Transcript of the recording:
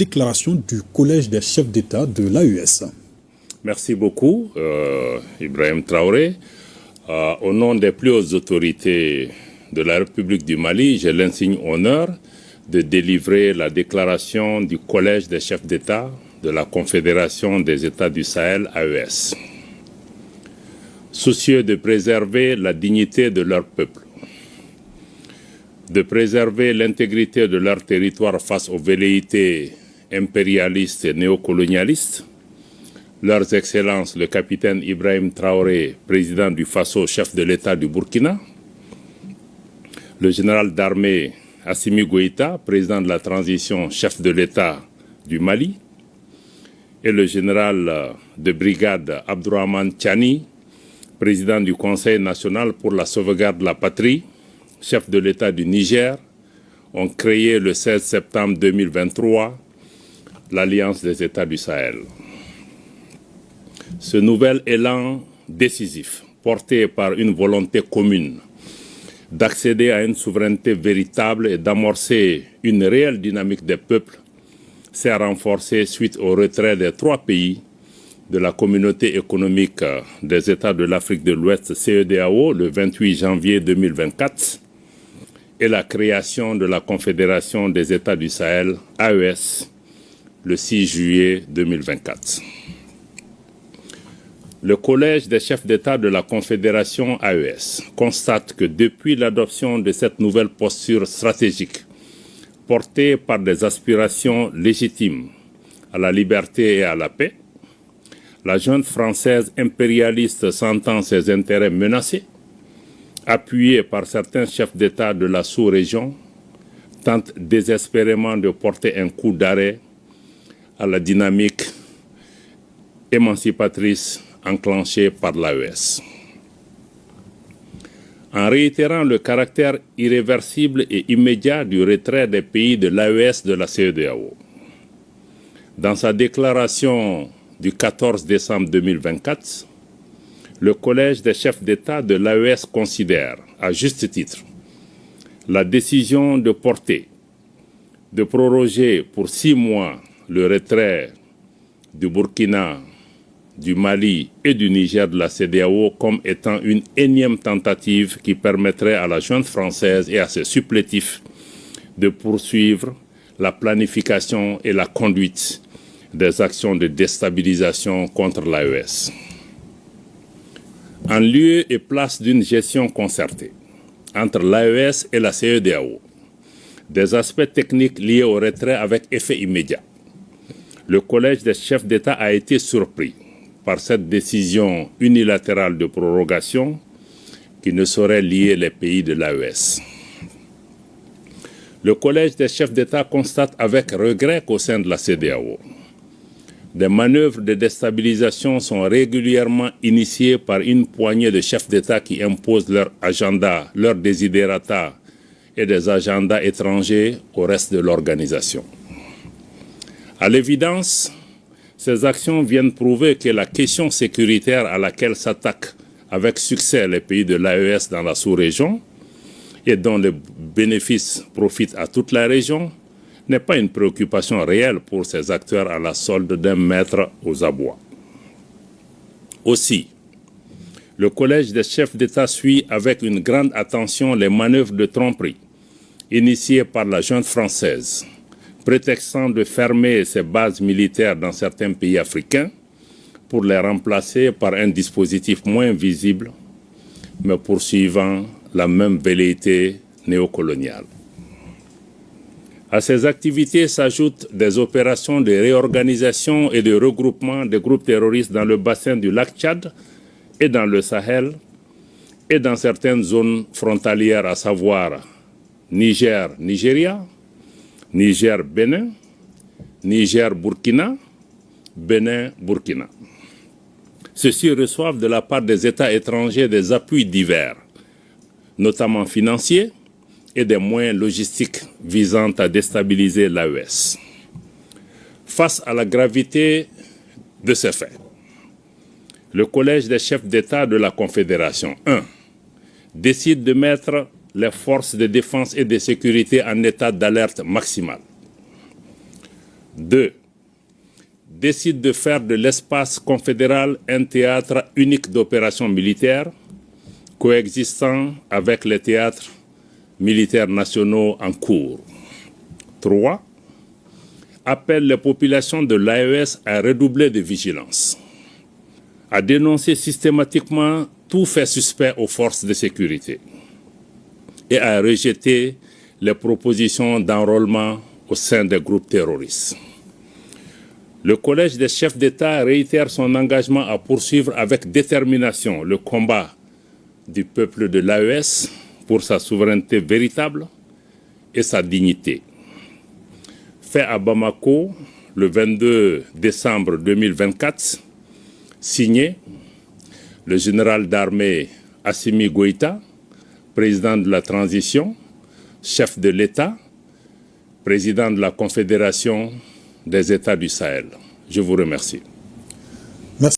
déclaration du Collège des chefs d'État de l'AES. Merci beaucoup, Ibrahim Traoré. Au nom des plus hautes autorités de la République du Mali, j'ai l'insigne honneur de délivrer la déclaration du Collège des chefs d'État de la Confédération des États du Sahel, AES. Soucieux de préserver la dignité de leur peuple, de préserver l'intégrité de leur territoire face aux velléités impérialistes et néocolonialistes, Leurs Excellences le capitaine Ibrahim Traoré, président du Faso, chef de l'État du Burkina, le général d'armée Assimi Goïta, président de la transition, chef de l'État du Mali, et le général de brigade Abdourahmane Tiani, président du Conseil national pour la sauvegarde de la patrie, chef de l'État du Niger, ont créé le 16 septembre 2023 l'Alliance des États du Sahel. Ce nouvel élan décisif, porté par une volonté commune d'accéder à une souveraineté véritable et d'amorcer une réelle dynamique des peuples, s'est renforcé suite au retrait des 3 pays de la Communauté économique des États de l'Afrique de l'Ouest, CEDEAO, le 28 janvier 2024, et la création de la Confédération des États du Sahel, AES, le 6 juillet 2024. Le Collège des chefs d'État de la Confédération AES constate que depuis l'adoption de cette nouvelle posture stratégique, portée par des aspirations légitimes à la liberté et à la paix, la junte française impérialiste sentant ses intérêts menacés, appuyée par certains chefs d'État de la sous-région, tente désespérément de porter un coup d'arrêt à la dynamique émancipatrice enclenchée par l'AES. En réitérant le caractère irréversible et immédiat du retrait des pays de l'AES de la CEDEAO, dans sa déclaration du 14 décembre 2024, le Collège des chefs d'État de l'AES considère, à juste titre, la décision de proroger pour 6 mois le retrait du Burkina, du Mali et du Niger de la CEDEAO comme étant une énième tentative qui permettrait à la junte française et à ses supplétifs de poursuivre la planification et la conduite des actions de déstabilisation contre l'AES. En lieu et place d'une gestion concertée entre l'AES et la CEDEAO, des aspects techniques liés au retrait avec effet immédiat, le Collège des chefs d'État a été surpris par cette décision unilatérale de prorogation qui ne saurait lier les pays de l'AES. Le Collège des chefs d'État constate avec regret qu'au sein de la CEDEAO, des manœuvres de déstabilisation sont régulièrement initiées par une poignée de chefs d'État qui imposent leur agenda, leurs desiderata et des agendas étrangers au reste de l'organisation. À l'évidence, ces actions viennent prouver que la question sécuritaire à laquelle s'attaquent avec succès les pays de l'AES dans la sous-région et dont les bénéfices profitent à toute la région n'est pas une préoccupation réelle pour ces acteurs à la solde d'un maître aux abois. Aussi, le Collège des chefs d'État suit avec une grande attention les manœuvres de tromperie initiées par la junte française, prétextant de fermer ses bases militaires dans certains pays africains pour les remplacer par un dispositif moins visible, mais poursuivant la même velléité néocoloniale. À ces activités s'ajoutent des opérations de réorganisation et de regroupement des groupes terroristes dans le bassin du lac Tchad et dans le Sahel et dans certaines zones frontalières, à savoir Niger-Nigeria, Niger-Bénin, Niger-Burkina, Bénin-Burkina. Ceux-ci reçoivent de la part des États étrangers des appuis divers, notamment financiers, et des moyens logistiques visant à déstabiliser l'AES. Face à la gravité de ces faits, le Collège des chefs d'État de la Confédération 1 décide de mettre les forces de défense et de sécurité en état d'alerte maximale. 2. Décide de faire de l'espace confédéral un théâtre unique d'opérations militaires, coexistant avec les théâtres militaires nationaux en cours. 3. Appelle les populations de l'AES à redoubler de vigilance, à dénoncer systématiquement tout fait suspect aux forces de sécurité et à rejeter les propositions d'enrôlement au sein des groupes terroristes. Le Collège des chefs d'État réitère son engagement à poursuivre avec détermination le combat du peuple de l'AES pour sa souveraineté véritable et sa dignité. Fait à Bamako le 22 décembre 2024, signé le général d'armée Assimi Goïta, président de la transition, chef de l'État, président de la Confédération des États du Sahel. Je vous remercie.